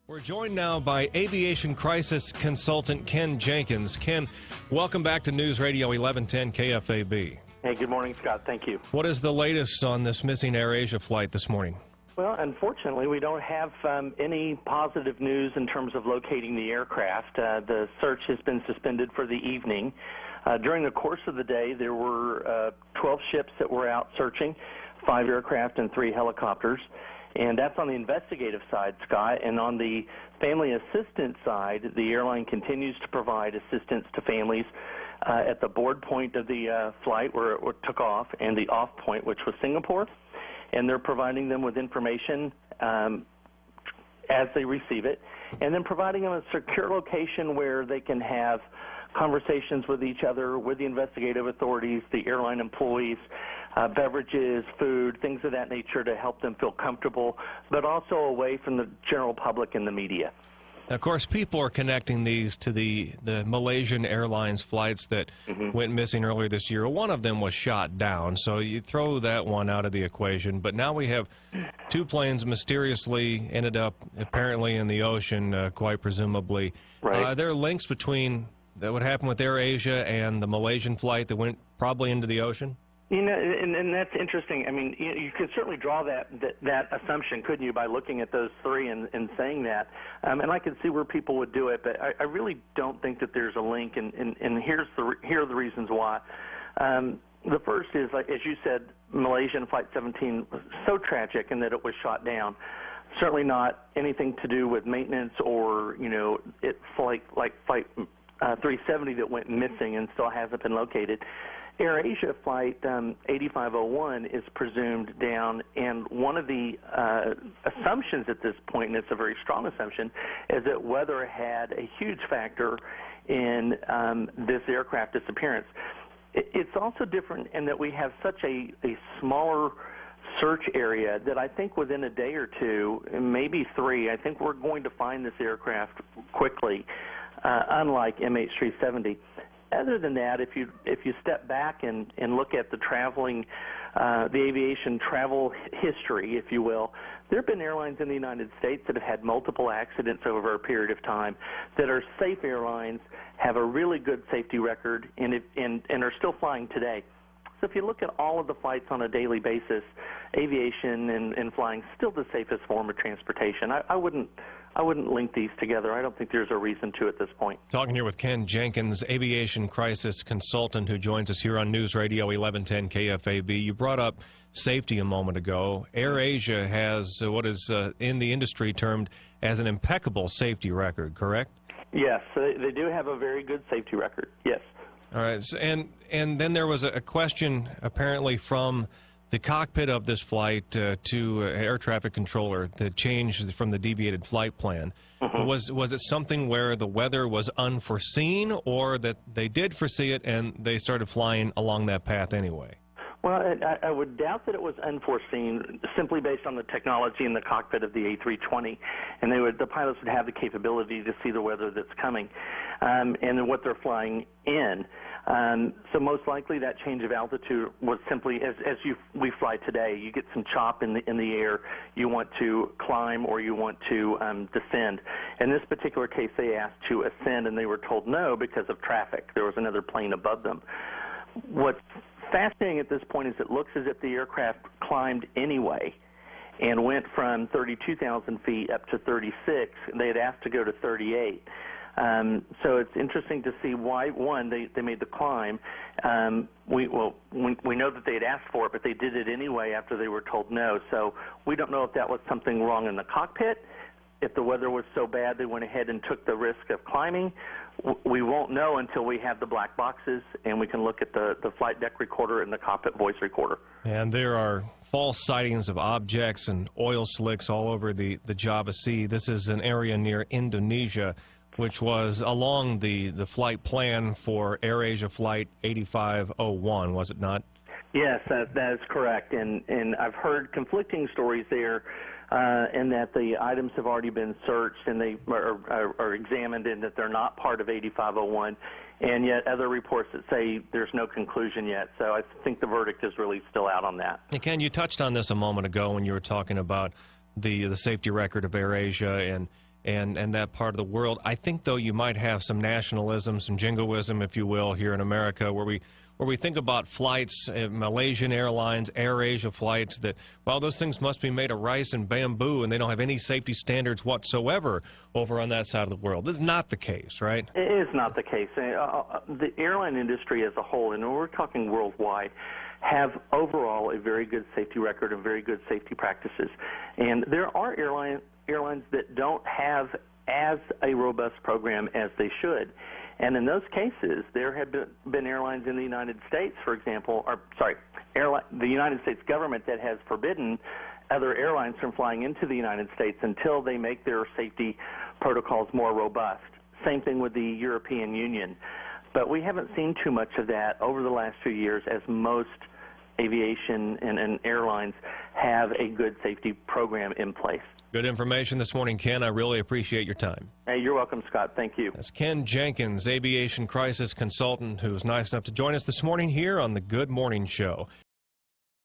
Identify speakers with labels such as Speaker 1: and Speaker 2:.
Speaker 1: We're joined now by Aviation Crisis Consultant Ken Jenkins. Ken, welcome back to News Radio 1110 KFAB.
Speaker 2: Hey, good morning, Scott. Thank you.
Speaker 1: What is the latest on this missing AirAsia flight this morning?
Speaker 2: Well, unfortunately, we don't have any positive news in terms of locating the aircraft. The search has been suspended for the evening. During the course of the day, there were 12 ships that were out searching, 5 aircraft and 3 helicopters. And that's on the investigative side, Scott. And on the family assistance side, the airline continues to provide assistance to families at the board point of the flight where it took off and the off point, which was Singapore. And they're providing them with information as they receive it, and then providing them a secure location where they can have conversations with each other, with the investigative authorities, the airline employees, beverages, food, things of that nature to help them feel comfortable, but also away from the general public and the media.
Speaker 1: Of course, people are connecting these to the Malaysian Airlines flights that went missing earlier this year. One of them was shot down, so you throw that one out of the equation. But now we have 2 planes mysteriously ended up apparently in the ocean, quite presumably.
Speaker 2: Right.
Speaker 1: Are there links between what happened with AirAsia and the Malaysian flight that went probably into the ocean?
Speaker 2: You know, and that's interesting. I mean, you could certainly draw that assumption, couldn't you, by looking at those 3 and saying that. And I could see where people would do it, but I really don't think that there's a link, and here are the reasons why. The first is, like as you said, Malaysian Flight 17 was so tragic in that it was shot down. Certainly not anything to do with maintenance or, you know, it's like Flight 370 that went missing and still hasn't been located. AirAsia Flight 8501 is presumed down, and one of the assumptions at this point, and it's a very strong assumption, is that weather had a huge factor in this aircraft disappearance. It's also different in that we have such a smaller search area that I think within a day or 2, maybe 3, I think we're going to find this aircraft quickly, unlike MH370. Other than that, if you step back and look at the the aviation travel history, if you will, there have been airlines in the United States that have had multiple accidents over a period of time that are safe airlines, have a really good safety record, and are still flying today. So if you look at all of the flights on a daily basis, aviation and flying still the safest form of transportation. I wouldn't link these together. I don't think there's a reason to at this point.
Speaker 1: Talking here with Ken Jenkins, Aviation Crisis Consultant, who joins us here on News Radio 1110 KFAB. You brought up safety a moment ago. AirAsia has what is in the industry termed as an impeccable safety record, correct?
Speaker 2: Yes, they do have a very good safety record, yes.
Speaker 1: All right, and then there was a question apparently from the cockpit of this flight to air traffic controller that changed from the deviated flight plan. Was it something where the weather was unforeseen, or that they did foresee it and they started flying along that path anyway?
Speaker 2: Well, I would doubt that it was unforeseen, simply based on the technology in the cockpit of the A320, and the pilots would have the capability to see the weather that's coming and what they're flying in. So most likely that change of altitude was simply, as we fly today, you get some chop in the air, you want to climb or you want to descend. In this particular case, they asked to ascend, and they were told no because of traffic. There was another plane above them. What's fascinating at this point is it looks as if the aircraft climbed anyway and went from 32,000 feet up to 36. They had asked to go to 38. So it's interesting to see why, one, they made the climb. We know that they had asked for it, but they did it anyway after they were told no. So we don't know if that was something wrong in the cockpit. If the weather was so bad they went ahead and took the risk of climbing. We won't know until we have the black boxes and we can look at the flight deck recorder and the cockpit voice recorder.
Speaker 1: And there are false sightings of objects and oil slicks all over the Java Sea. This is an area near Indonesia, which was along the flight plan for AirAsia Flight 8501, was it not?
Speaker 2: Yes, that is correct. And I've heard conflicting stories there. And that the items have already been searched and they are examined and that they're not part of 8501, and yet other reports that say there's no conclusion yet. So I think the verdict is really still out on that.
Speaker 1: And Ken, you touched on this a moment ago when you were talking about the safety record of AirAsia and that part of the world. I think, though, you might have some nationalism, some jingoism, if you will, here in America, where we think about flights, Malaysian Airlines, AirAsia flights, that, well, those things must be made of rice and bamboo, and they don't have any safety standards whatsoever over on that side of the world. This is not the case, right?
Speaker 2: It is not the case. The airline industry as a whole, and we're talking worldwide, have overall a very good safety record and very good safety practices. And there are airlines that don't have as a robust program as they should. And in those cases, there have been airlines in the United States, for example, the United States government that has forbidden other airlines from flying into the United States until they make their safety protocols more robust. Same thing with the European Union. But we haven't seen too much of that over the last few years, as most aviation and airlines have a good safety program in place.
Speaker 1: Good information this morning, Ken. I really appreciate your time.
Speaker 2: Hey, you're welcome, Scott. Thank you.
Speaker 1: That's Ken Jenkins, Aviation Crisis Consultant, who's nice enough to join us this morning here on the Good Morning Show.